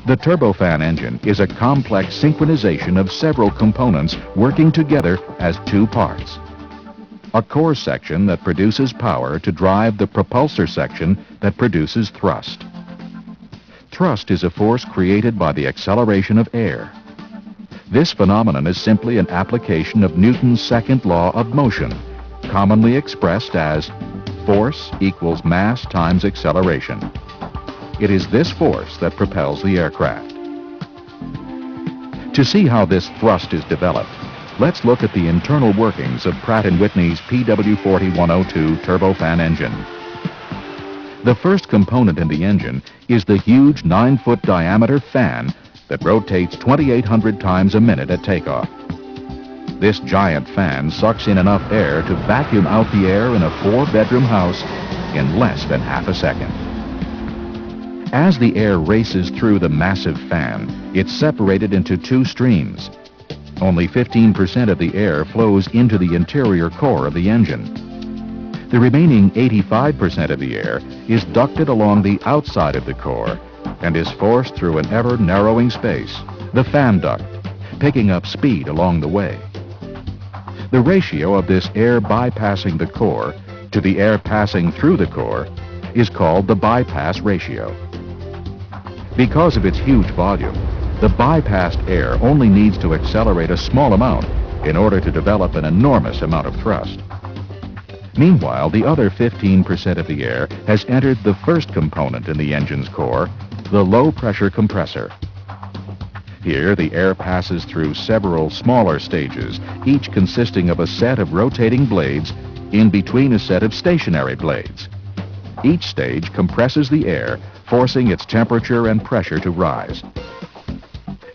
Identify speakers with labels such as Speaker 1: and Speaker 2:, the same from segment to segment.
Speaker 1: The turbofan engine is a complex synchronization of several components working together as two parts. A core section that produces power to drive the propulsor section that produces thrust. Thrust is a force created by the acceleration of air. This phenomenon is simply an application of Newton's second law of motion, commonly expressed as force equals mass times acceleration. It is this force that propels the aircraft. To see how this thrust is developed, let's look at the internal workings of Pratt & Whitney's PW40-102 turbofan engine. The first component in the engine is the huge 9-foot diameter fan that rotates 2,800 times a minute at takeoff. This giant fan sucks in enough air to vacuum out the air in a 4-bedroom house in less than half a second. As the air races through the massive fan, it's separated into two streams. Only 15% of the air flows into the interior core of the engine. The remaining 85% of the air is ducted along the outside of the core and is forced through an ever-narrowing space, the fan duct, picking up speed along the way. The ratio of this air bypassing the core to the air passing through the core is called the bypass ratio. Because of its huge volume, the bypassed air only needs to accelerate a small amount in order to develop an enormous amount of thrust. Meanwhile, the other 15% of the air has entered the first component in the engine's core, the low-pressure compressor. Here, the air passes through several smaller stages, each consisting of a set of rotating blades in between a set of stationary blades. Each stage compresses the air, forcing its temperature and pressure to rise.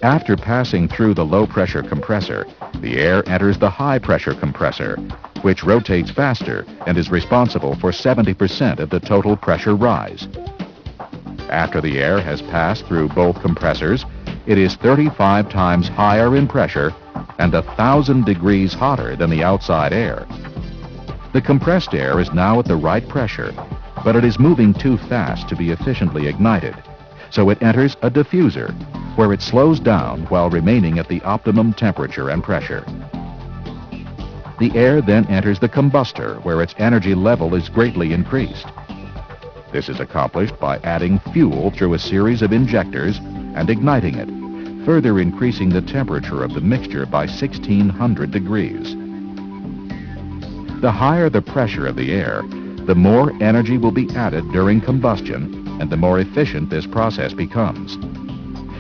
Speaker 1: After passing through the low-pressure compressor, the air enters the high-pressure compressor, which rotates faster and is responsible for 70% of the total pressure rise. After the air has passed through both compressors, it is 35 times higher in pressure and 1,000 degrees hotter than the outside air. The compressed air is now at the right pressure, but it is moving too fast to be efficiently ignited, so it enters a diffuser, where it slows down while remaining at the optimum temperature and pressure. The air then enters the combustor, where its energy level is greatly increased. This is accomplished by adding fuel through a series of injectors and igniting it, further increasing the temperature of the mixture by 1,600 degrees. The higher the pressure of the air, the more energy will be added during combustion, and the more efficient this process becomes.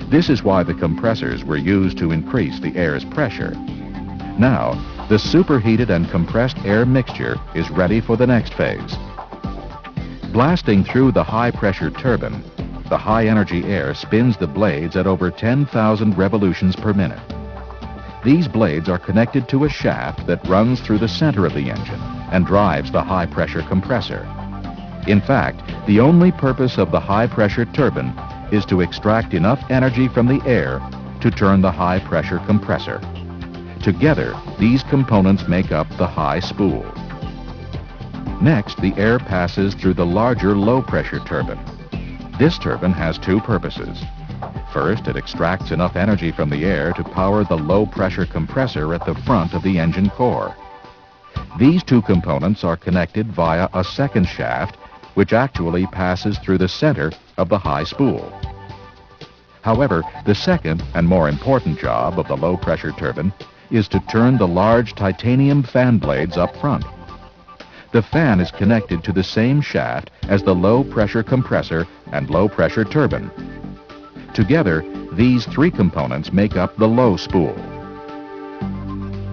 Speaker 1: This is why the compressors were used to increase the air's pressure. Now, the superheated and compressed air mixture is ready for the next phase. Blasting through the high-pressure turbine, the high-energy air spins the blades at over 10,000 revolutions per minute. These blades are connected to a shaft that runs through the center of the engine and drives the high-pressure compressor. In fact, the only purpose of the high-pressure turbine is to extract enough energy from the air to turn the high-pressure compressor. Together, these components make up the high spool. Next, the air passes through the larger low-pressure turbine. This turbine has two purposes. First, it extracts enough energy from the air to power the low-pressure compressor at the front of the engine core. These two components are connected via a second shaft, which actually passes through the center of the high spool. However, the second and more important job of the low-pressure turbine is to turn the large titanium fan blades up front. The fan is connected to the same shaft as the low-pressure compressor and low-pressure turbine. Together, these three components make up the low spool.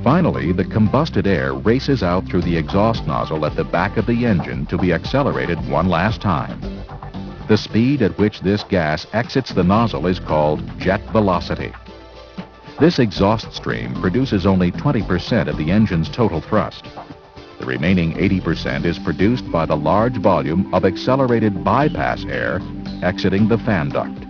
Speaker 1: Finally, the combusted air races out through the exhaust nozzle at the back of the engine to be accelerated one last time. The speed at which this gas exits the nozzle is called jet velocity. This exhaust stream produces only 20% of the engine's total thrust. The remaining 80% is produced by the large volume of accelerated bypass air exiting the fan duct.